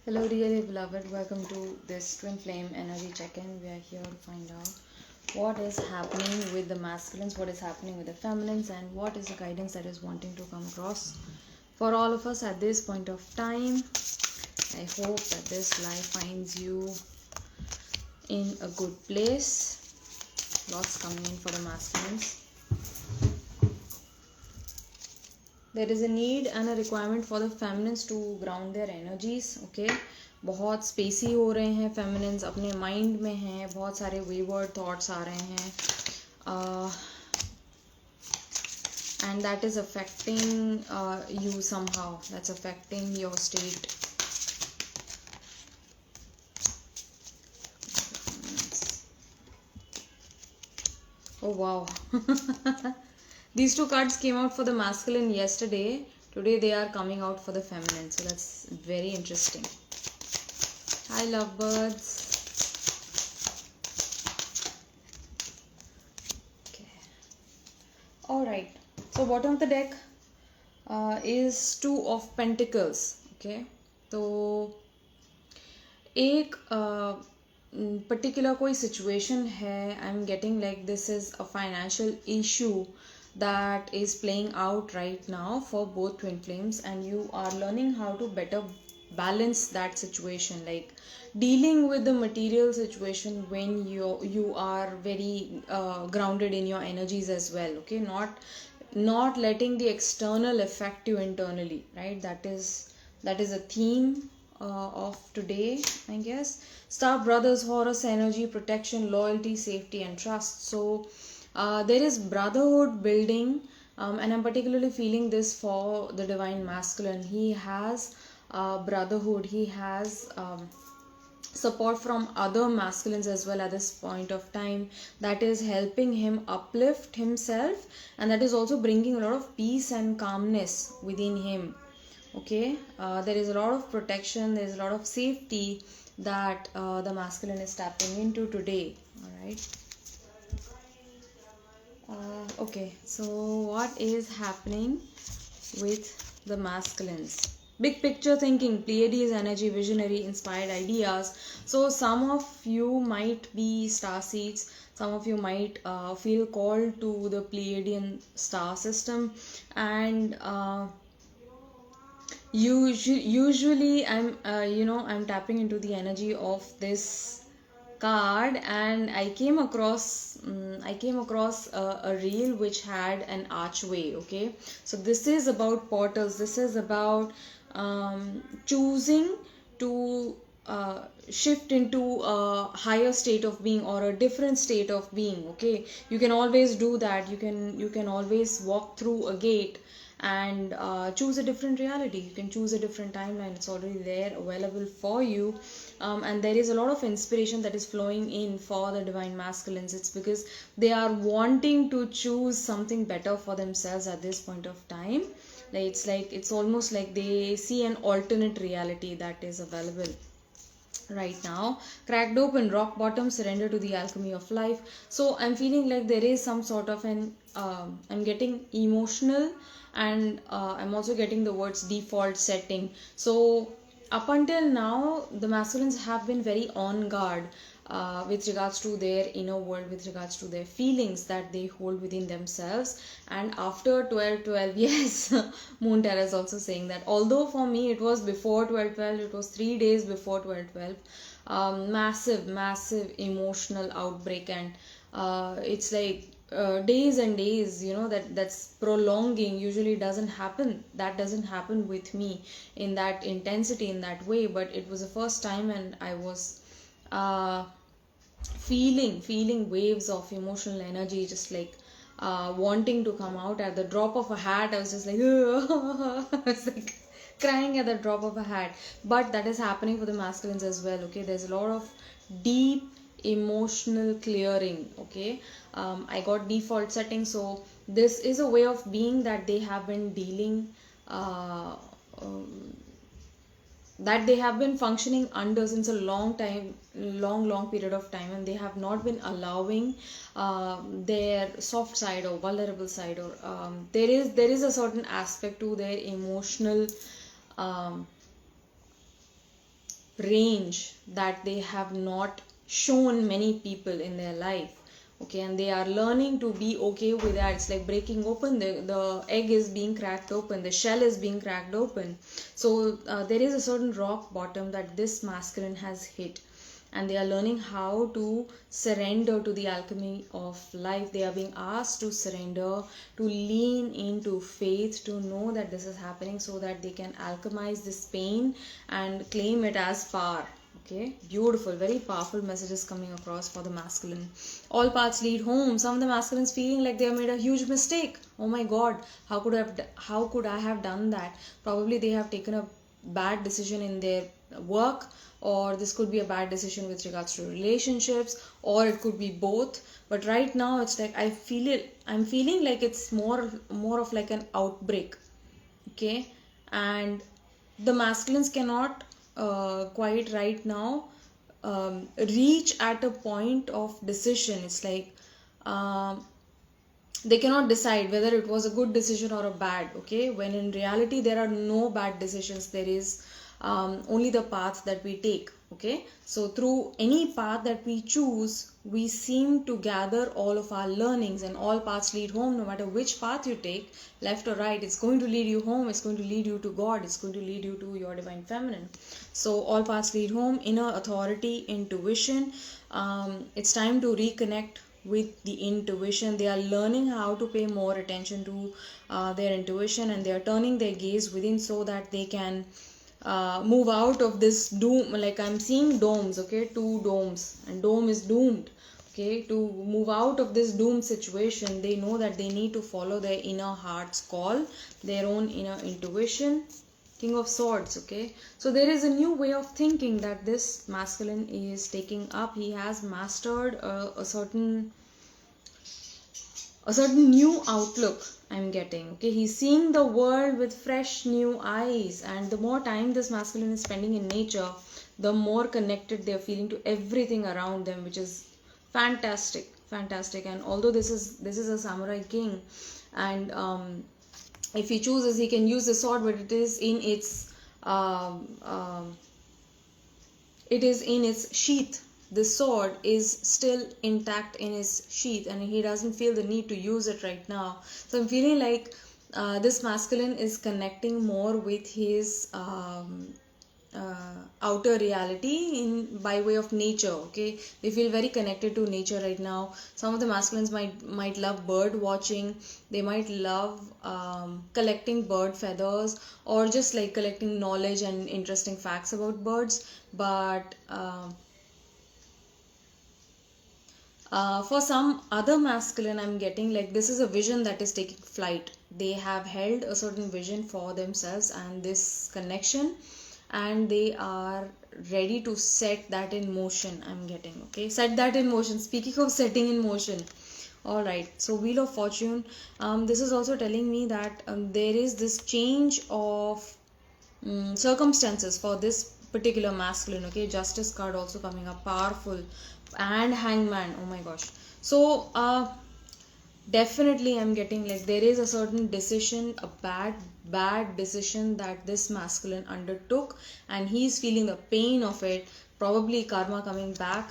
Hello, dearly beloved. Welcome to this Twinflame energy check-in. We are here to find out what is happening with the masculines, what is happening with the feminines, and what is the guidance that is wanting to come across for all of us at this point of time. I hope that this life finds you in a good place. Lots coming in for the masculines. There is a need and a requirement for the feminines to ground their energies. Okay, बहुत Spacey हो रहे हैं feminines, अपने mind में हैं, बहुत सारे wayward thoughts आ रहे हैं and that is affecting you somehow. That's affecting your state. Oh wow. These two cards came out for the masculine yesterday. Today they are coming out for the feminine. So that's very interesting. Hi lovebirds. Okay. Alright. So bottom of the deck is Two of Pentacles. Okay. So एक particular कोई situation है. I'm getting like this is a financial issue that is playing out right now for both twin flames, and you are learning how to better balance that situation, like dealing with the material situation when you are very grounded in your energies as well. Okay, not letting the external affect you internally, right? That is a theme of today, I guess. Star brothers, Horus energy, protection, loyalty, safety and trust. So there is brotherhood building, and I'm particularly feeling this for the divine masculine. He has brotherhood, he has support from other masculines as well at this point of time, that is helping him uplift himself, and that is also bringing a lot of peace and calmness within him. Okay, there is a lot of protection, there is a lot of safety that the masculine is tapping into today. All right. Okay, so what is happening with the masculines? Big picture thinking, Pleiades energy, visionary, inspired ideas. So some of you might be star seeds, some of you might feel called to the Pleiadian star system, and usually I'm tapping into the energy of this card, and I came across a reel which had an archway. Okay, so this is about portals, this is about choosing to shift into a higher state of being or a different state of being. Okay, you can always do that. You can always walk through a gate and choose a different reality. You can choose a different timeline. It's already there available for you, and there is a lot of inspiration that is flowing in for the divine masculines. It's because they are wanting to choose something better for themselves at this point of time. It's almost like they see an alternate reality that is available right now. Cracked open, rock bottom, surrender to the alchemy of life. So I'm feeling like there is some sort of an I'm getting emotional, and I'm also getting the words default setting. So up until now the masculines have been very on guard with regards to their inner world, with regards to their feelings that they hold within themselves. And after 12-12, yes, Moon Terra is also saying that, although for me it was before 12-12, it was 3 days before 12-12, massive emotional outbreak, and it's like days and days, that's prolonging. Usually doesn't happen, that doesn't happen with me in that intensity, in that way, but it was the first time, and I was feeling waves of emotional energy, just like wanting to come out at the drop of a hat. I was just like I was like crying at the drop of a hat. But that is happening for the masculines as well. Okay, there's a lot of deep emotional clearing. Okay, I got default setting, so this is a way of being that they have been dealing that they have been functioning under since a long time, long period of time, and they have not been allowing their soft side or vulnerable side, or there is a certain aspect to their emotional um, range that they have not shown many people in their life. Okay, and they are learning to be okay with that. It's like breaking open, the egg is being cracked open, the shell is being cracked open. So there is a certain rock bottom that this masculine has hit, and they are learning how to surrender to the alchemy of life. They are being asked to surrender, to lean into faith, to know that this is happening so that they can alchemize this pain and claim it as power. Okay, beautiful, very powerful messages coming across for the masculine. All paths lead home. Some of the masculines feeling like they have made a huge mistake. Oh my god, how could I have done that? Probably they have taken a bad decision in their work, or this could be a bad decision with regards to relationships, or it could be both. But right now it's like I'm feeling like it's more of like an outbreak. Okay, and the masculines cannot quite right now reach at a point of decision. It's like they cannot decide whether it was a good decision or a bad. Okay, when in reality there are no bad decisions, there is only the path that we take. Okay, so through any path that we choose, we seem to gather all of our learnings, and all paths lead home. No matter which path you take, left or right, it's going to lead you home, it's going to lead you to God, it's going to lead you to your divine feminine. So all paths lead home. Inner authority, intuition. It's time to reconnect with the intuition. They are learning how to pay more attention to their intuition, and they are turning their gaze within so that they can move out of this doom. Like I'm seeing domes, okay, 2 domes, and dome is doomed. Okay, to move out of this doomed situation, they know that they need to follow their inner heart's call, their own inner intuition. King of Swords. Okay, so there is a new way of thinking that this masculine is taking up. He has mastered a certain new outlook I'm getting. Okay, he's seeing the world with fresh new eyes, and the more time this masculine is spending in nature, the more connected they're feeling to everything around them, which is fantastic. And although this is a samurai king, and if he chooses, he can use the sword, but um, um, it is in its sheath. The sword is still intact in his sheath, and he doesn't feel the need to use it right now. So I'm feeling like this masculine is connecting more with his outer reality in by way of nature. Okay, they feel very connected to nature right now. Some of the masculines might love bird watching. They might love collecting bird feathers, or just like collecting knowledge and interesting facts about birds. But for some other masculine, I'm getting like this is a vision that is taking flight. They have held a certain vision for themselves and this connection, and they are ready to set that in motion. I'm getting, okay, set that in motion. Speaking of setting in motion, all right. So Wheel of Fortune. This is also telling me that there is this change of circumstances for this particular masculine. Okay, Justice card also coming up, powerful, and Hangman. Oh my gosh. So definitely I'm getting like there is a certain decision, a bad decision that this masculine undertook, and he's feeling the pain of it. Probably karma coming back,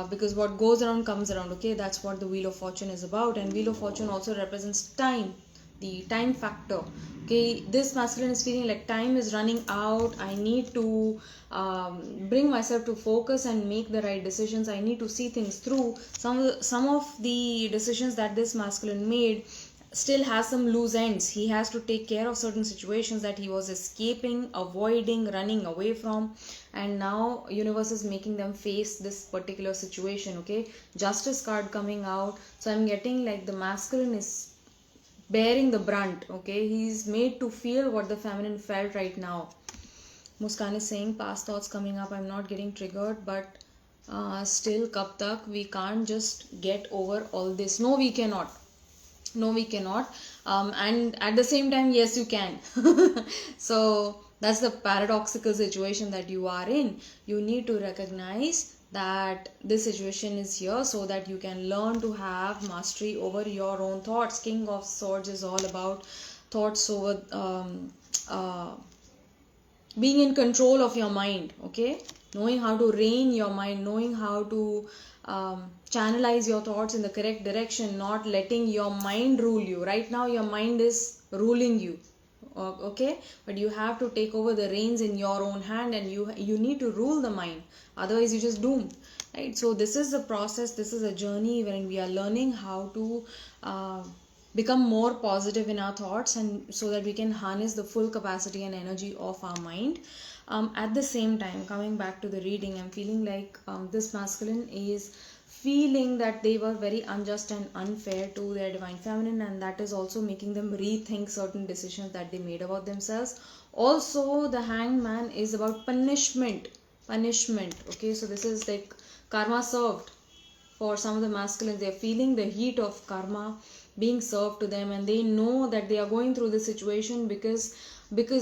because what goes around comes around. Okay, that's what the Wheel of Fortune is about. And Wheel of Fortune also represents time, the time factor. Okay, this masculine is feeling like time is running out. I need to bring myself to focus and make the right decisions. I need to see things through. Some of the decisions that this masculine made still has some loose ends. He has to take care of certain situations that he was escaping, avoiding, running away from, and now universe is making them face this particular situation. Okay, Justice card coming out. So I'm getting like the masculine is bearing the brunt. Okay, he's made to feel what the feminine felt right now. Muskan is saying past thoughts coming up. I'm not getting triggered, but still kab tak, we can't just get over all this. No, we cannot. No, we cannot. And at the same time, yes, you can. So that's the paradoxical situation that you are in. You need to recognize that this situation is here so that you can learn to have mastery over your own thoughts. King of Swords is all about thoughts over being in control of your mind, okay, knowing how to rein your mind, knowing how to channelize your thoughts in the correct direction, not letting your mind rule you. Right now your mind is ruling you, okay, but you have to take over the reins in your own hand, and you need to rule the mind, otherwise you just doomed, right? So this is a process, this is a journey wherein we are learning how to uh, become more positive in our thoughts, and so that we can harness the full capacity and energy of our mind. At the same time, coming back to the reading, I'm feeling like this masculine is feeling that they were very unjust and unfair to their divine feminine, and that is also making them rethink certain decisions that they made about themselves. Also, the hanged man is about punishment, okay, so this is like karma served. For some of the masculines, they are feeling the heat of karma being served to them, and they know that they are going through this situation because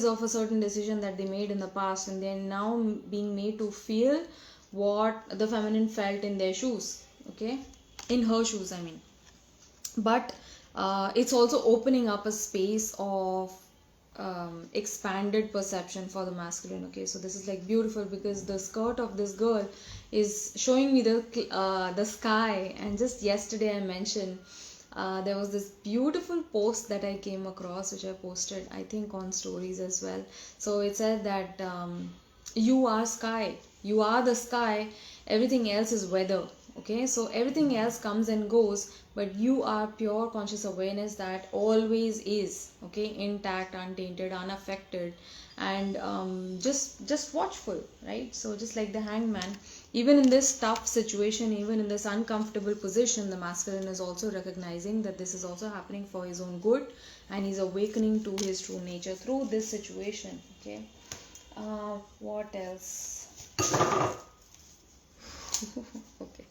of a certain decision that they made in the past, and they are now being made to feel what the feminine felt in their shoes, okay, in her shoes, I mean. But it's also opening up a space of expanded perception for the masculine, okay. So this is like beautiful, because the skirt of this girl is showing me the sky. And just yesterday I mentioned there was this beautiful post that I came across, which I posted, I think, on stories as well. So it said that you are sky, you are the sky, everything else is weather, okay. So everything else comes and goes, but you are pure conscious awareness that always is, okay, intact, untainted, unaffected, and just watchful, right? So just like the hangman, even in this tough situation, even in this uncomfortable position, the masculine is also recognizing that this is also happening for his own good, and he's awakening to his true nature through this situation, okay. What else? Okay,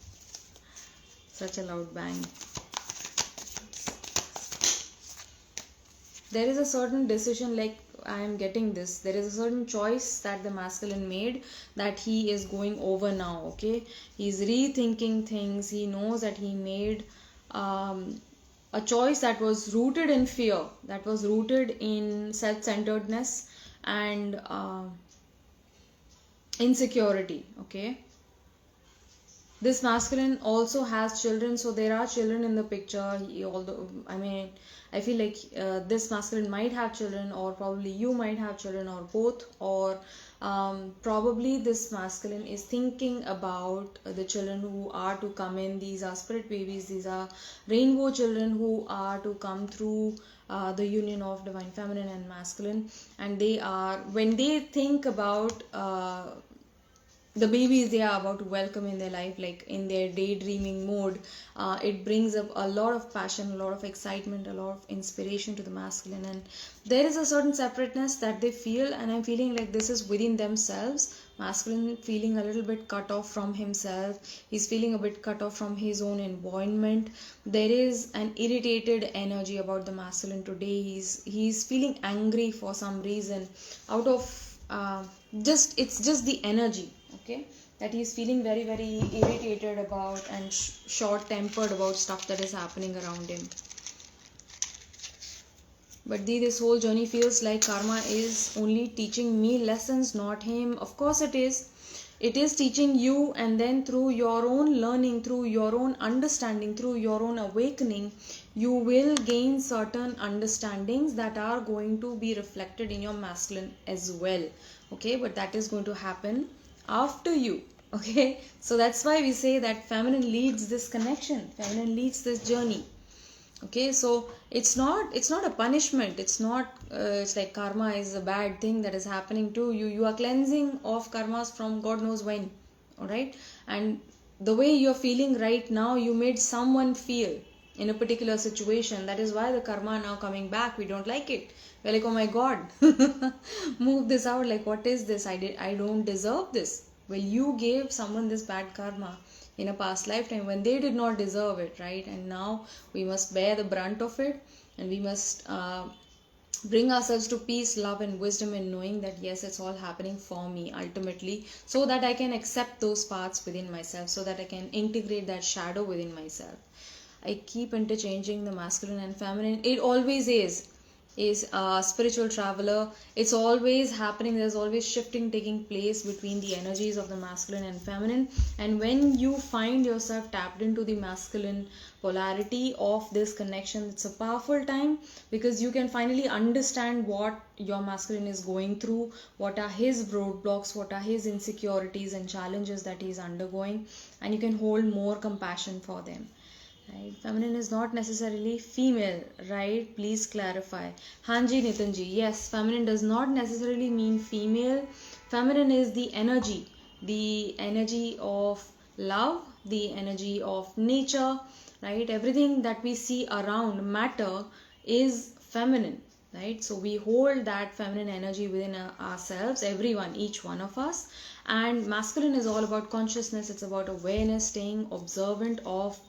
such a loud bang. There is a certain decision, like I am getting this, there is a certain choice that the masculine made, that he is going over now, okay. He's rethinking things. He knows that he made a choice that was rooted in fear, that was rooted in self-centeredness, and insecurity, okay. This masculine also has children, so there are children in the picture. Although, I mean, I feel like this masculine might have children, or probably you might have children, or both, or probably this masculine is thinking about the children who are to come in. These are spirit babies, these are rainbow children who are to come through the union of divine feminine and masculine. And they are, when they think about the babies they are about to welcome in their life, like in their daydreaming mode, it brings up a lot of passion, a lot of excitement, a lot of inspiration to the masculine. And there is a certain separateness that they feel, and I'm feeling like this is within themselves. Masculine feeling a little bit cut off from himself, he's feeling a bit cut off from his own environment. There is an irritated energy about the masculine today. He's feeling angry for some reason, out of just, it's just the energy, okay, that he's feeling very very irritated about, and short tempered about stuff that is happening around him. But this whole journey feels like karma is only teaching me lessons, not him. Of course it is. It is teaching you, and then through your own learning, through your own understanding, through your own awakening, you will gain certain understandings that are going to be reflected in your masculine as well, okay. But that is going to happen after you, okay. So that's why we say that feminine leads this connection, feminine leads this journey, okay. So it's not a punishment, it's not it's like karma is a bad thing that is happening to you. You are cleansing of karmas from god knows when, all right. And the way you're feeling right now, you made someone feel in a particular situation. That is why the karma now coming back, we don't like it. We're like, oh my god, move this out, like what is this, I don't deserve this. Well, you gave someone this bad karma in a past lifetime when they did not deserve it, right? And now we must bear the brunt of it, and we must bring ourselves to peace, love, and wisdom in knowing that yes, it's all happening for me ultimately, so that I can accept those parts within myself, so that I can integrate that shadow within myself. I keep interchanging the masculine and feminine. It always is. is a spiritual traveler. It's always happening, there's always shifting taking place between the energies of the masculine and feminine. And when you find yourself tapped into the masculine polarity of this connection, it's a powerful time, because you can finally understand what your masculine is going through, what are his roadblocks, what are his insecurities and challenges that he is undergoing, and you can hold more compassion for them. Right? Feminine is not necessarily female, right? Please clarify. Hanji Nitinji, yes, feminine does not necessarily mean female. Feminine is the energy of love, the energy of nature, right? Everything that we see around matter is feminine, right? So we hold that feminine energy within ourselves, everyone, each one of us. And masculine is all about consciousness, it's about awareness, staying observant of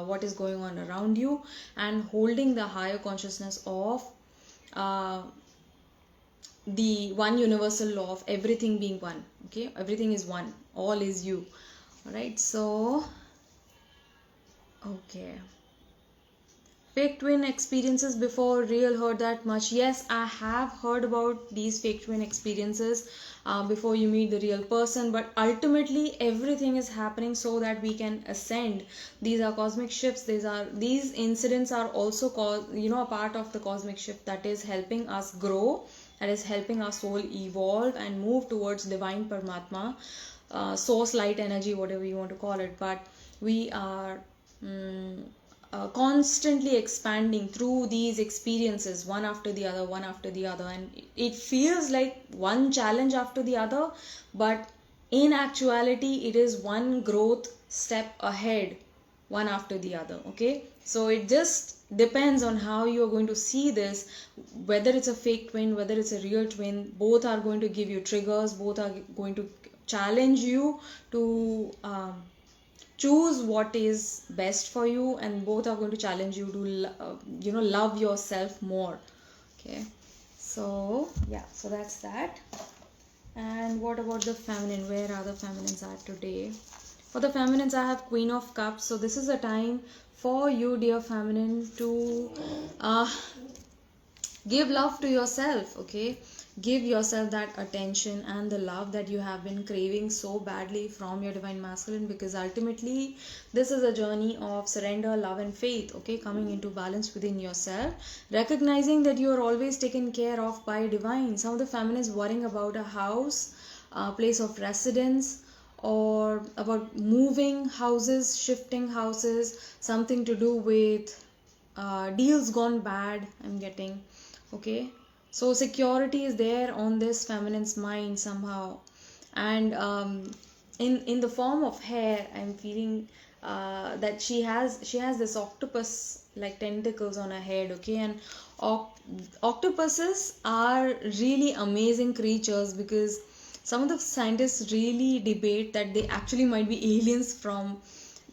what is going on around you, and holding the higher consciousness of uh, the one universal law of everything being one. Okay, everything is one, all is you. All right, so okay. Fake twin experiences before real, heard that much? Yes, I have heard about these fake twin experiences before you meet the real person, but ultimately everything is happening so that we can ascend. These are cosmic shifts. These incidents are also a part of the cosmic shift that is helping us grow, that is helping our soul evolve and move towards divine Paramatma, source light energy, whatever you want to call it. But we are constantly expanding through these experiences, one after the other, one after the other, and it feels like one challenge after the other, but in actuality it is one growth step ahead, one after the other. Okay, so it just depends on how you are going to see this, whether it's a fake twin, whether it's a real twin. Both are going to give you triggers, both are going to challenge you to choose what is best for you, and both are going to challenge you to love yourself more. Okay, so yeah, so that's that. And what about the feminine? Where are the feminines at today? For the feminines, I have Queen of Cups. So this is a time for you, dear feminine, to give love to yourself. Okay, give yourself that attention and the love that you have been craving so badly from your divine masculine, because ultimately this is a journey of surrender, love and faith. Okay, coming into balance within yourself, recognizing that you are always taken care of by divine. Some of the feminines worrying about a house, a place of residence, or about moving houses, shifting houses, something to do with deals gone bad, I'm getting. Okay, so security is there on this feminine's mind somehow. And in the form of hair, I'm feeling that she has this octopus like tentacles on her head. Okay, and octopuses are really amazing creatures, because some of the scientists really debate that they actually might be aliens from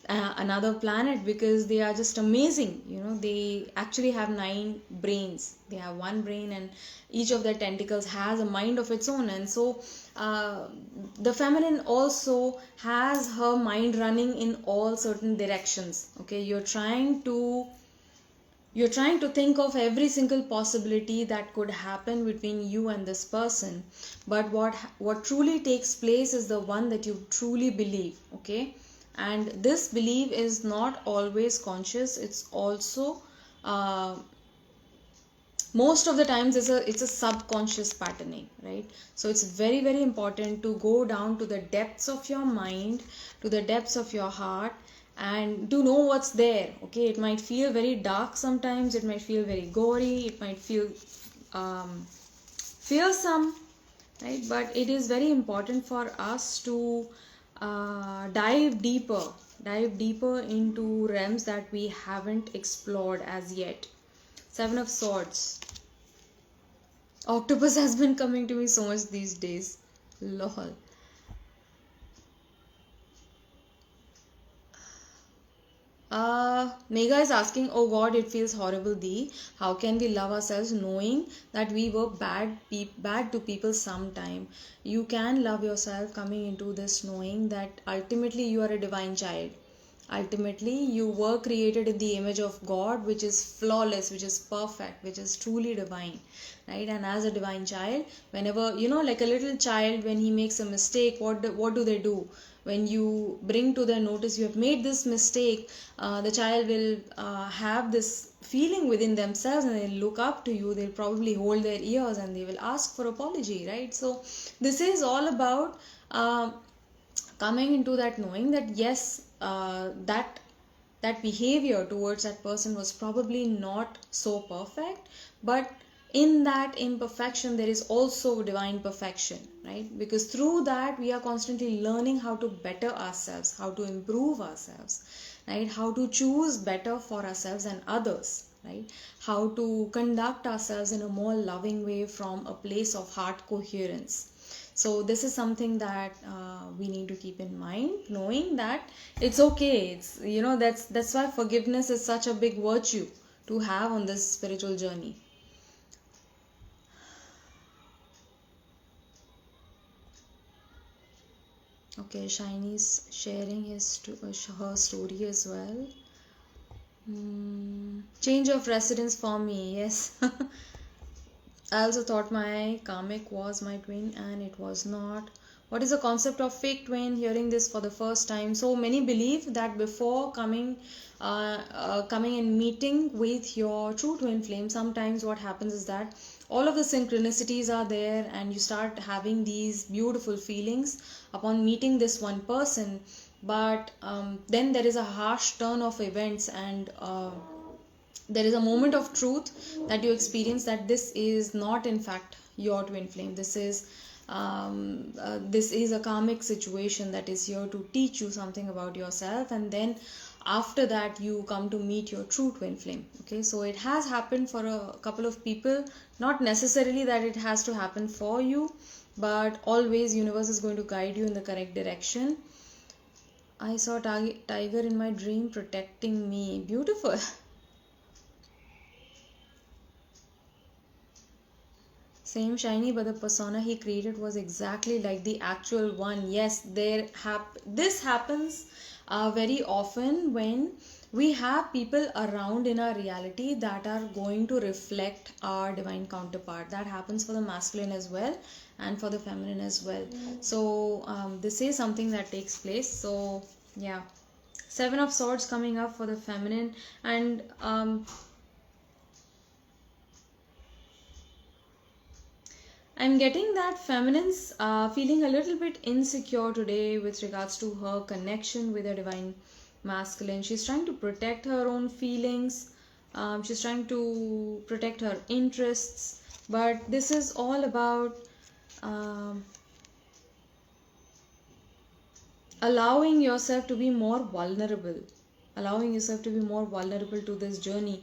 another planet, because they are just amazing. They actually have 9 brains. They have one brain, and each of their tentacles has a mind of its own. And so the feminine also has her mind running in all certain directions. Okay, you're trying to think of every single possibility that could happen between you and this person, but what truly takes place is the one that you truly believe. Okay, and this belief is not always conscious, it's also most of the times it's a subconscious patterning, right? So it's very, very important to go down to the depths of your mind, to the depths of your heart, and to know what's there. Okay, it might feel very dark sometimes, it might feel very gory, it might feel fearsome, right? But it is very important for us to dive deeper into realms that we haven't explored as yet. 7 of Swords. Octopus has been coming to me so much these days. Lol. Mega is asking, oh God, it feels horrible, Dee. How can we love ourselves knowing that we were bad to people sometime? You can love yourself coming into this knowing that ultimately you are a divine child. Ultimately, you were created in the image of God, which is flawless, which is perfect, which is truly divine, right? And as a divine child, whenever, like a little child, when he makes a mistake, what do they do? When you bring to their notice you have made this mistake, the child will have this feeling within themselves, and they'll look up to you, they'll probably hold their ears, and they will ask for apology, right? So this is all about coming into that knowing that yes, that behavior towards that person was probably not so perfect, but in that imperfection there is also divine perfection, right? Because through that we are constantly learning how to better ourselves, how to improve ourselves, right? How to choose better for ourselves and others, right? How to conduct ourselves in a more loving way from a place of heart coherence. So this is something that we need to keep in mind, knowing that it's okay. It's, that's why forgiveness is such a big virtue to have on this spiritual journey. Okay, Shiny's sharing her story as well. Change of residence for me, yes. I also thought my karmic was my twin, and it was not. What is the concept of fake twin? Hearing this for the first time. So many believe that before coming and meeting with your true twin flame, sometimes what happens is that all of the synchronicities are there, and you start having these beautiful feelings upon meeting this one person. But then there is a harsh turn of events, and there is a moment of truth that you experience that this is not in fact your twin flame. This is a karmic situation that is here to teach you something about yourself, and then after that you come to meet your true twin flame. Okay, so it has happened for a couple of people, not necessarily that it has to happen for you, but always universe is going to guide you in the correct direction. I saw tiger in my dream protecting me. Beautiful. Same Shiny, but the persona he created was exactly like the actual one. Yes, this happens very often when we have people around in our reality that are going to reflect our divine counterpart. That happens for the masculine as well and for the feminine as well. So this is something that takes place. So yeah, Seven of Swords coming up for the feminine, and I'm getting that feminine's feeling a little bit insecure today with regards to her connection with her divine masculine. She's trying to protect her own feelings, she's trying to protect her interests, but this is all about um, allowing yourself to be more vulnerable, to this journey.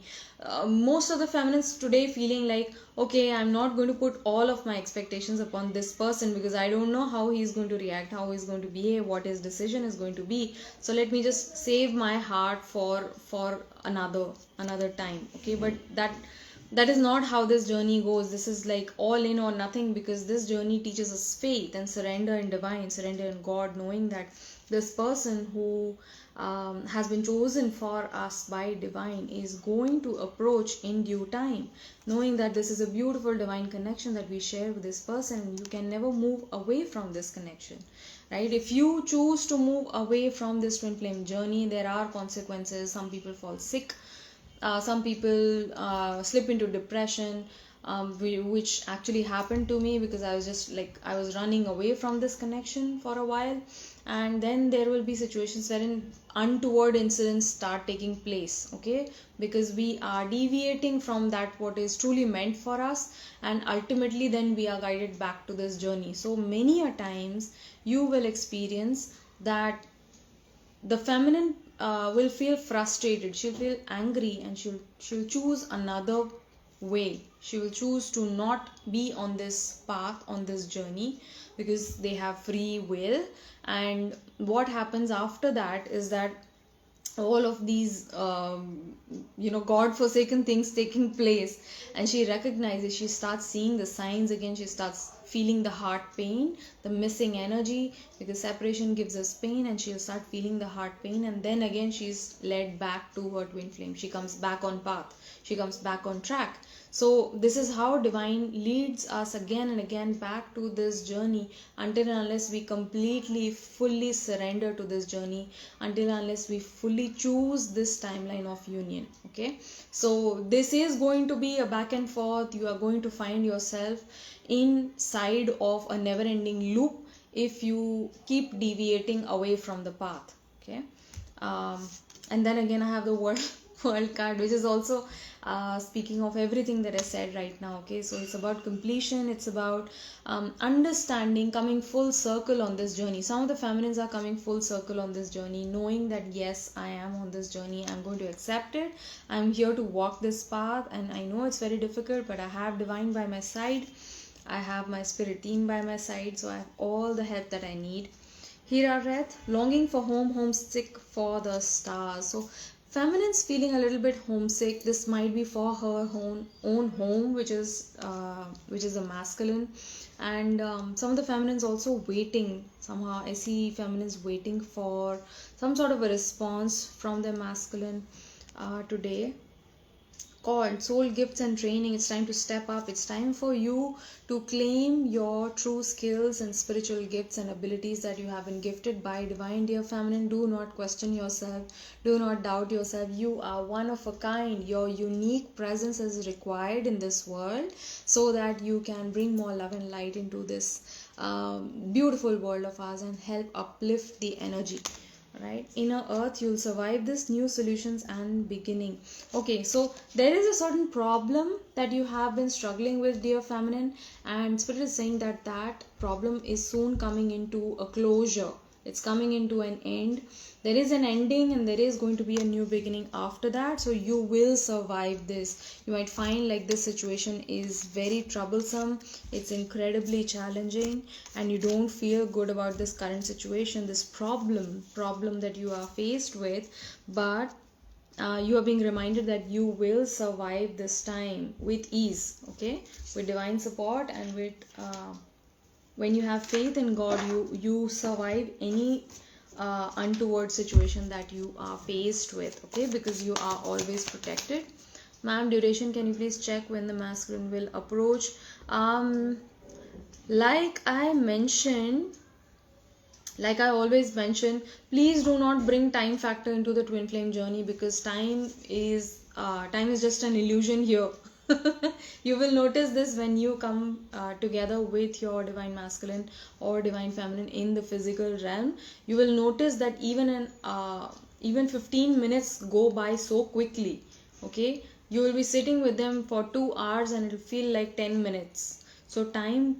Most of the feminists today feeling like, okay, I'm not going to put all of my expectations upon this person because I don't know how he's going to react, how he's going to behave, what his decision is going to be, so let me just save my heart for another time. Okay, but that is not how this journey goes. This is like all in or nothing, because this journey teaches us faith and surrender in divine, surrender in God, knowing that this person who has been chosen for us by divine is going to approach in due time, knowing that this is a beautiful divine connection that we share with this person. You can never move away from this connection, right? If you choose to move away from this twin flame journey, there are consequences. Some people fall sick, some people slip into depression, which actually happened to me, because I was just like, I was running away from this connection for a while, and then there will be situations wherein untoward incidents start taking place. Okay, because we are deviating from that what is truly meant for us, and ultimately then we are guided back to this journey. So many a times you will experience that the feminine will feel frustrated, she'll feel angry, and she'll choose another way. She will choose to not be on this path, on this journey, because they have free will. And what happens after that is that all of these god forsaken things taking place, and she recognizes, she starts seeing the signs again, she starts feeling the heart pain, the missing energy, because separation gives us pain, and she'll start feeling the heart pain, and then again she's led back to her twin flame. She comes back on path, she comes back on track. So this is how divine leads us again and again back to this journey, until and unless we completely fully surrender to this journey, until and unless we fully choose this timeline of union. Okay, so this is going to be a back and forth. You are going to find yourself inside of a never ending loop if you keep deviating away from the path. Okay, and then again I have the world card, which is also speaking of everything that I said right now. Okay, so it's about completion, it's about understanding, coming full circle on this journey. Some of the feminines are coming full circle on this journey, knowing that yes, I am on this journey, I'm going to accept it, I'm here to walk this path, and I know it's very difficult, but I have divine by my side, I have my spirit team by my side, so I have all the help that I need. Hirareth, longing for home, homesick for the stars. So feminine's feeling a little bit homesick. This might be for her own home, which is a masculine, and some of the feminines also waiting. Somehow I see feminines waiting for some sort of a response from their masculine today. Called soul gifts and training. It's time to step up. It's time for you to claim your true skills and spiritual gifts and abilities that you have been gifted by divine. Dear feminine, do not question yourself, do not doubt yourself. You are one of a kind. Your unique presence is required in this world so that you can bring more love and light into this beautiful world of ours and help uplift the energy. Right, inner earth, you'll survive this, new solutions and beginning. Okay, so there is a certain problem that you have been struggling with, dear feminine, and spirit is saying that that problem is soon coming into a closure. It's coming into an end. There is an ending and there is going to be a new beginning after that. So you will survive this. You might find like this situation is very troublesome, it's incredibly challenging, and you don't feel good about this current situation, this problem that you are faced with, but you are being reminded that you will survive this time with ease. Okay, with divine support and with when you have faith in God, you survive any untoward situation that you are faced with. Okay, because you are always protected. Ma'am, duration, can you please check when the masculine will approach? Like I mentioned, like I always mention, please do not bring time factor into the twin flame journey, because time is just an illusion here. You will notice this when you come together with your divine masculine or divine feminine in the physical realm. You will notice that even 15 minutes go by so quickly. Okay, you will be sitting with them for 2 hours and it will feel like 10 minutes. So time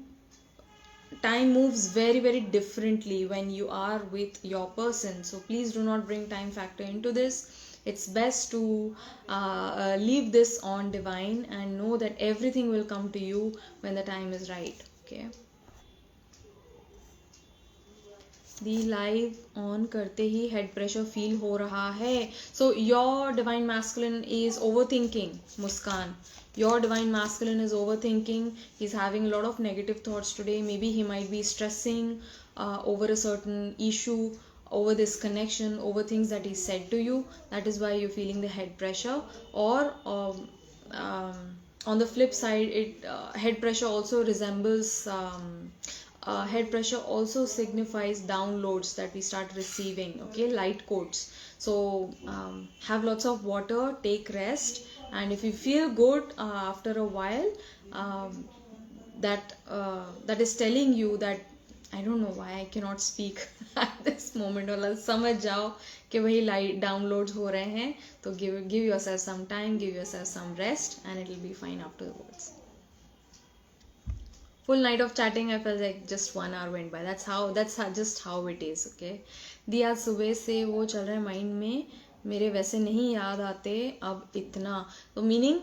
moves very differently when you are with your person. So please do not bring time factor into this. It's best to leave this on divine and know that everything will come to you when the time is right. Okay, the live on करते ही head pressure feel हो रहा है. So your divine masculine is overthinking, Muskan. Your divine masculine is overthinking. He's having a lot of negative thoughts today. Maybe he might be stressing over a certain issue, over this connection, over things that he said to you. That is why you're feeling the head pressure. Or on the flip side, head pressure also resembles head pressure also signifies downloads that we start receiving. Okay, light codes. So have lots of water, take rest, and if you feel good after a while, that is telling you that, I don't know why I cannot speak at this moment. वाला समझ जाओ कि वही light downloads हो रहे हैं, तो give yourself some time, give yourself some rest, and it will be fine afterwards. Full night of chatting, I felt like just 1 hour went by. Just how it is. Okay, दिया सुबह से वो चल रहा है माइंड में, मेरे वैसे नहीं याद आते अब इतना. So meaning,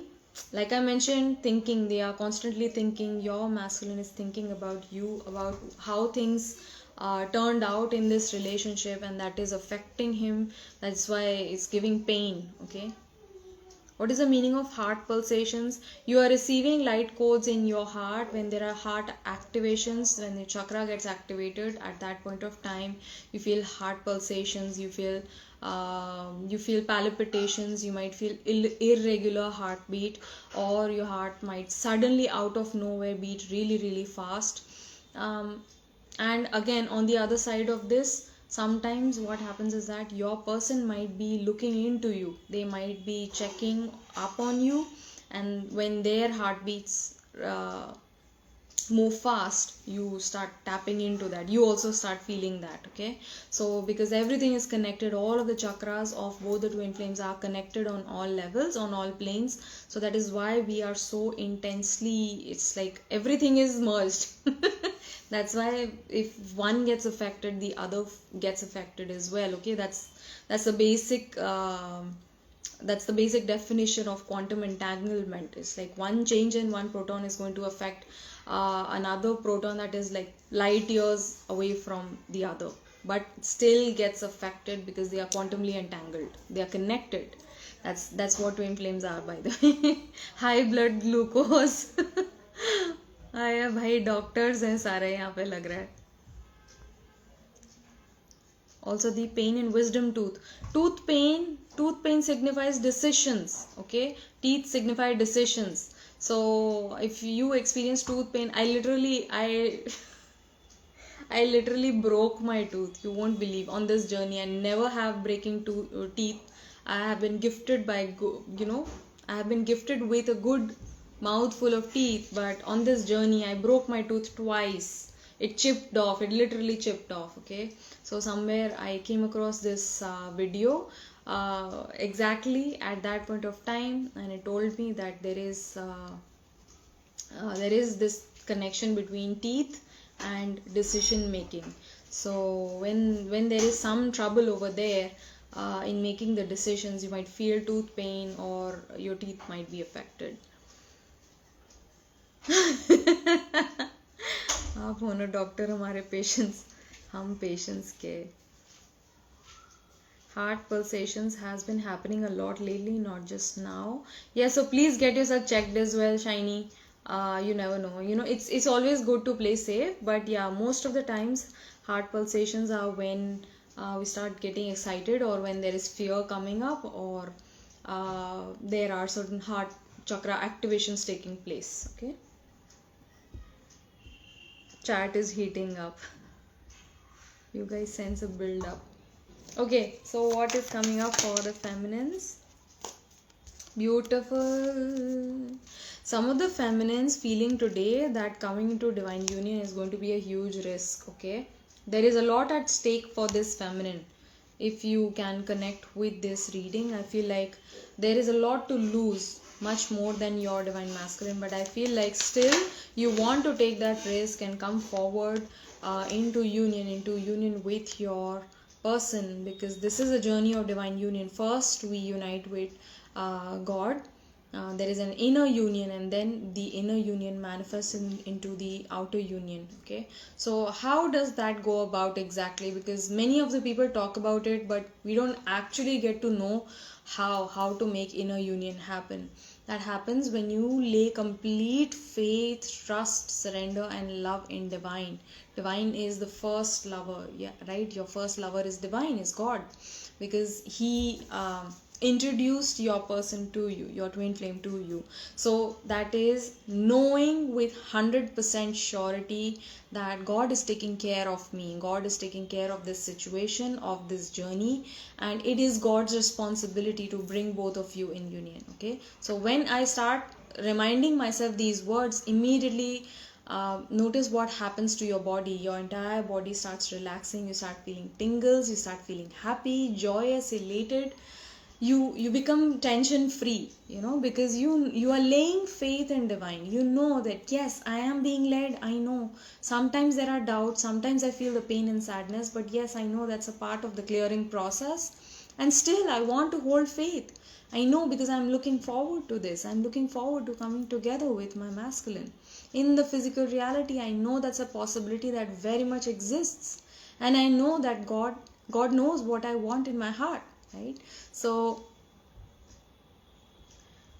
like I mentioned, thinking, they are constantly thinking. Your masculine is thinking about you, about how things turned out in this relationship, and that is affecting him. That's why it's giving pain. Okay, What is the meaning of heart pulsations? You are receiving light codes in your heart when there are heart activations. When the chakra gets activated, at that point of time, you feel heart pulsations. You feel palpitations. You might feel irregular heartbeat, or your heart might suddenly out of nowhere beat really really fast. And again, on the other side of this, sometimes what happens is that your person might be looking into you, they might be checking up on you, and when their heartbeats move fast, you start tapping into that, you also start feeling that. Okay, so because everything is connected, all of the chakras of both the twin flames are connected on all levels, on all planes, so that is why we are so intensely, it's like everything is merged. That's why if one gets affected, the other gets affected as well. Okay, that's the basic that's the basic definition of quantum entanglement. It's like one change in one proton is going to affect another proton that is like light years away from the other, but still gets affected because they are quantumly entangled, they are connected. That's what twin flames are, by the way. High blood glucose. आया भाई doctors हैं सारे यहाँ पे लग रहा है. Also the pain in wisdom tooth. Tooth pain signifies decisions. Okay, teeth signify decisions. So if you experience tooth pain, I literally broke my tooth. You won't believe. On this journey, I never have breaking teeth. I have been gifted by, I have been gifted with a good mouthful of teeth. But on this journey, I broke my tooth twice. It chipped off. It literally chipped off. Okay. So somewhere I came across this video exactly at that point of time, and it told me that there is this connection between teeth and decision making. So when there is some trouble over there in making the decisions, you might feel tooth pain or your teeth might be affected. आप हो ना doctor, हमारे patients, हम patients के. Heart pulsations has been happening a lot lately, not just now. Yeah, so please get yourself checked as well, Shiny. You never know. It's always good to play safe, but yeah, most of the times heart pulsations are when we start getting excited, or when there is fear coming up, or there are certain heart chakra activations taking place. Okay. Chat is heating up. You guys sense a build up. Okay, so what is coming up for the feminines? Beautiful. Some of the feminines feeling today that coming into divine union is going to be a huge risk. Okay, there is a lot at stake for this feminine. If you can connect with this reading, I feel like there is a lot to lose, much more than your divine masculine, but I feel like still you want to take that risk and come forward into union with your person, because this is a journey of divine union. First we unite with God. There is an inner union, and then the inner union manifests into the outer union. Okay, so how does that go about exactly? Because many of the people talk about it, but we don't actually get to know how to make inner union happen. That happens when you lay complete faith, trust, surrender and love in divine. Divine is the first lover. Yeah, right, your first lover is divine, is God, because he introduced your person to you, your twin flame to you. So that is knowing with 100% surety that God is taking care of me, God is taking care of this situation, of this journey, and it is God's responsibility to bring both of you in union. Okay, so when I start reminding myself these words, immediately notice what happens to your body. Your entire body starts relaxing, you start feeling tingles, you start feeling happy, joyous, elated. You become tension free, because you are laying faith in divine. You know that yes, I am being led. I know sometimes there are doubts, sometimes I feel the pain and sadness, but yes, I know that's a part of the clearing process, and still I want to hold faith. I know, because I'm looking forward to this. I'm looking forward to coming together with my masculine in the physical reality. I know that's a possibility that very much exists, and I know that God knows what I want in my heart, right? So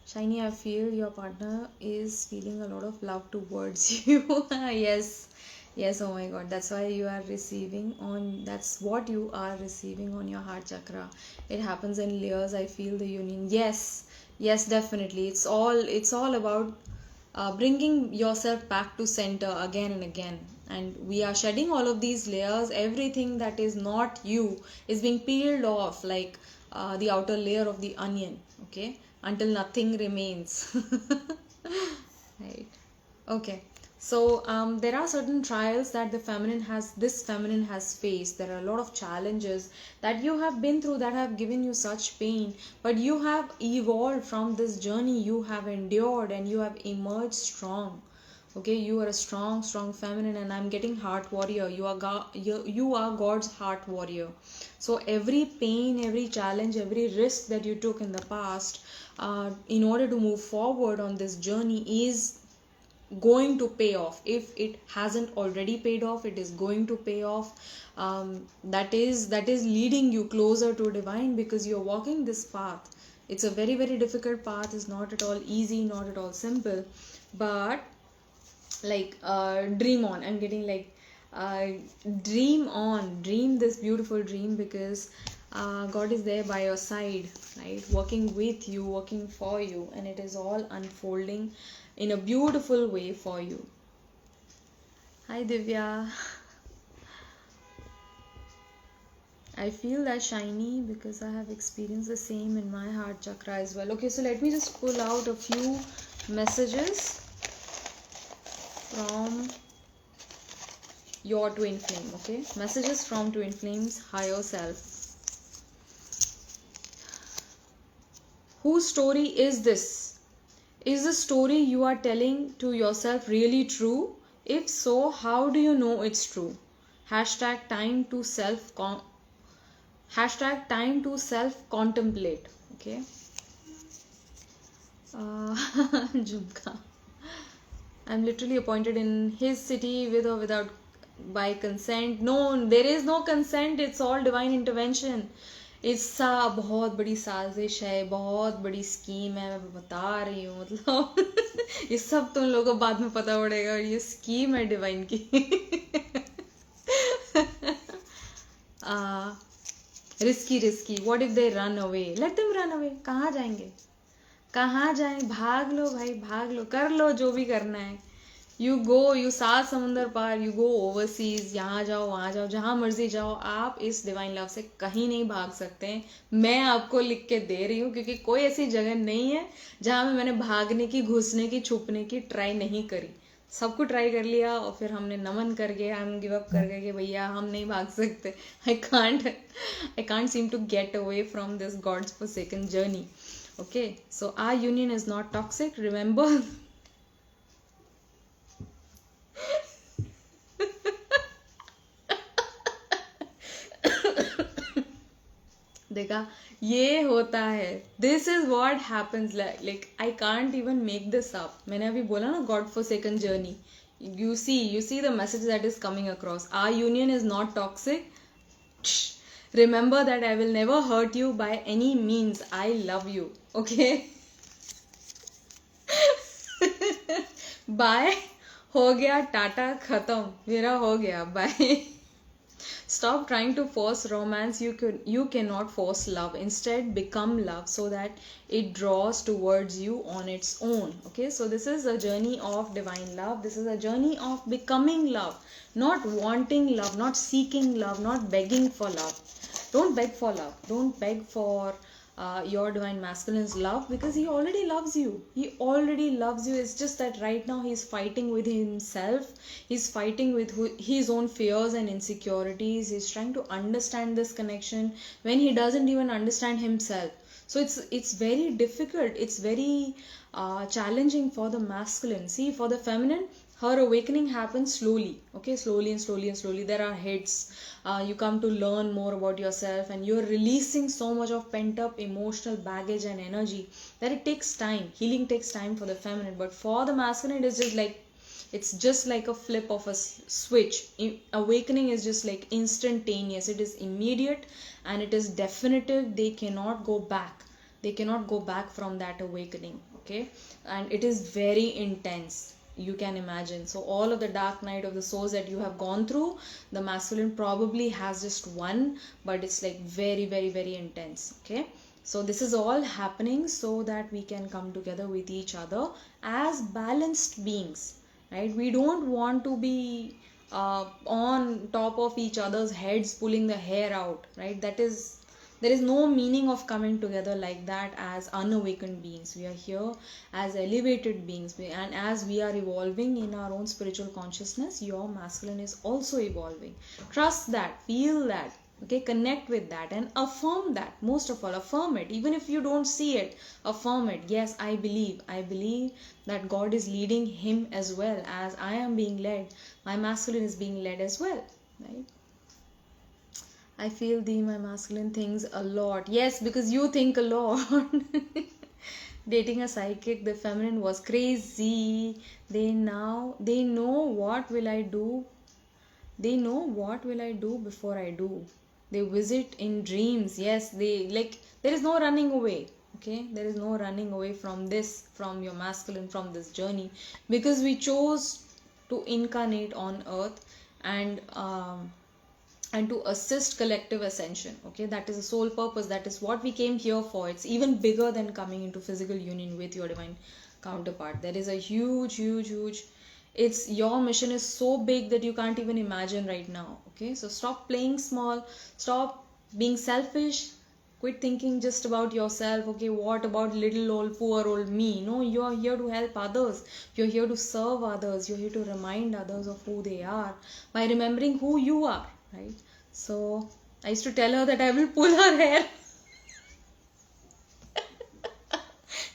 Shiny, I feel your partner is feeling a lot of love towards you. Yes, yes, oh my god, that's why you are receiving on, that's what you are receiving on your heart chakra. It happens in layers. I feel the union. Yes, yes, definitely. It's all about bringing yourself back to center again and again. And we are shedding all of these layers. Everything that is not you is being peeled off like the outer layer of the onion, okay, until nothing remains. Right. Okay. So there are certain trials that this feminine has faced. There are a lot of challenges that you have been through that have given you such pain, but you have evolved from this journey. You have endured and you have emerged strong. Okay, you are a strong feminine, and I'm getting heart warrior. You are God's heart warrior. So every pain, every challenge, every risk that you took in the past, in order to move forward on this journey, is going to pay off. If it hasn't already paid off, it is going to pay off. That is leading you closer to divine, because you're walking this path. It's a very, very difficult path. It's not at all easy, not at all simple, but like dream on. I'm getting like uh, dream on, dream this beautiful dream, because God is there by your side, right, working with you, working for you, and it is all unfolding in a beautiful way for you. Hi Divya. I feel that shiny because I have experienced the same in my heart chakra as well. Okay, so let me just pull out a few messages from your twin flame. Okay, messages from twin flame's higher self. Whose story is this? Is the story you are telling to yourself really true? If so, how do you know it's true? Hashtag time to self hashtag time to self contemplate. Okay. Jumka. I'm literally appointed in his city with or without by consent. No, there is no consent. It's all divine intervention. इससा बहुत बड़ी साजिश है, बहुत बड़ी scheme है, मैं बता रही हूँ, मतलब ये सब तुम लोगों को बाद में पता पड़ेगा, और ये स्कीम है डिवाइन की. Risky what if they run away? Let them run away. कहाँ जाएंगे? कहाँ जाए? भाग लो भाई, भाग लो, कर लो जो भी करना है. यू 7 समुंदर पार, यू गो ओवरसीज, यहाँ जाओ वहाँ जाओ, जहाँ मर्जी जाओ, आप इस डिवाइन लव से कहीं नहीं भाग सकते हैं. मैं आपको लिख के दे रही हूँ, क्योंकि कोई ऐसी जगह नहीं है जहाँ में मैंने भागने की, घुसने की, छुपने की ट्राई नहीं करी. सबको ट्राई कर लिया और फिर हमने नमन करके, हम गिव अप कर गए कि भैया हम नहीं भाग सकते. I can't seem to get away from this god's forsaken journey. Okay, so our union is not toxic, remember. देखा, ये होता है. This is what happens. Like I can't even make this up. मैंने अभी बोला ना, God forsaken journey. You see the message that is coming across. Our union is not toxic. Remember that I will never hurt you by any means. I love you. Okay. Bye. हो गया, टाटा, खत्म, मेरा हो गया, bye. Stop trying to force romance. You cannot force love. Instead, become love so that it draws towards you on its own. Okay, so this is a journey of divine love. This is a journey of becoming love, not wanting love, not seeking love, not begging for love. Don't beg for love. Don't beg for your divine masculine's love, because he already loves you. He already loves you. It's just that right now he's fighting with himself. He's fighting with his own fears and insecurities. He's trying to understand this connection when he doesn't even understand himself. So it's very difficult. It's very challenging for the masculine. See, for the feminine, her awakening happens slowly. Okay, slowly and slowly and slowly. There are hits. You come to learn more about yourself, and you're releasing so much of pent up emotional baggage and energy that it takes time. Healing takes time for the feminine, but for the masculine, it's just like a flip of a switch. Awakening is just like instantaneous. It is immediate and it is definitive. They cannot go back. They cannot go back from that awakening. okay, and it is very intense, you can imagine. So all of the dark night of the souls that you have gone through, the masculine probably has just one, but it's like very, very, very intense, okay. So this is all happening so that we can come together with each other as balanced beings, right? We don't want to be on top of each other's heads pulling the hair out, right? That is, there is no meaning of coming together like that as unawakened beings. We are here as elevated beings, and as we are evolving in our own spiritual consciousness, your masculine is also evolving. Trust that, feel that, okay, connect with that and affirm that. Most of all, affirm it. Even if you don't see it, affirm it. Yes, I believe that God is leading him as well as I am being led. My masculine is being led as well, right? I feel my masculine thinks a lot. Yes, because you think a lot. Dating a psychic, the feminine was crazy. They know what will I do. They know what will I do before I do. They visit in dreams. Yes, they like, there is no running away. Okay, there is no running away from this, from your masculine, from this journey, because we chose to incarnate on earth and to assist collective ascension. Okay, that is the sole purpose. That is what we came here for. It's even bigger than coming into physical union with your divine counterpart. There is a huge, it's, your mission is so big that you can't even imagine right now. Okay, so stop playing small, stop being selfish, quit thinking just about yourself. Okay, what about little old poor old me? No, you are here to help others, you're here to serve others, you're here to remind others of who they are by remembering who you are, right? So I used to tell her that I will pull her hair.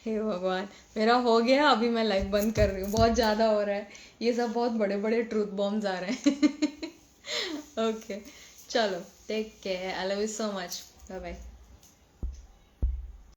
हे भगवान, मेरा हो गया, अभी मैं live बंद कर रही हूँ, बहुत ज़्यादा हो रहा है ये सब, बहुत बड़े बड़े ट्रूथ बॉम्ब्स आ रहे हैं. ओके, चलो, take care, I love you so much, bye bye.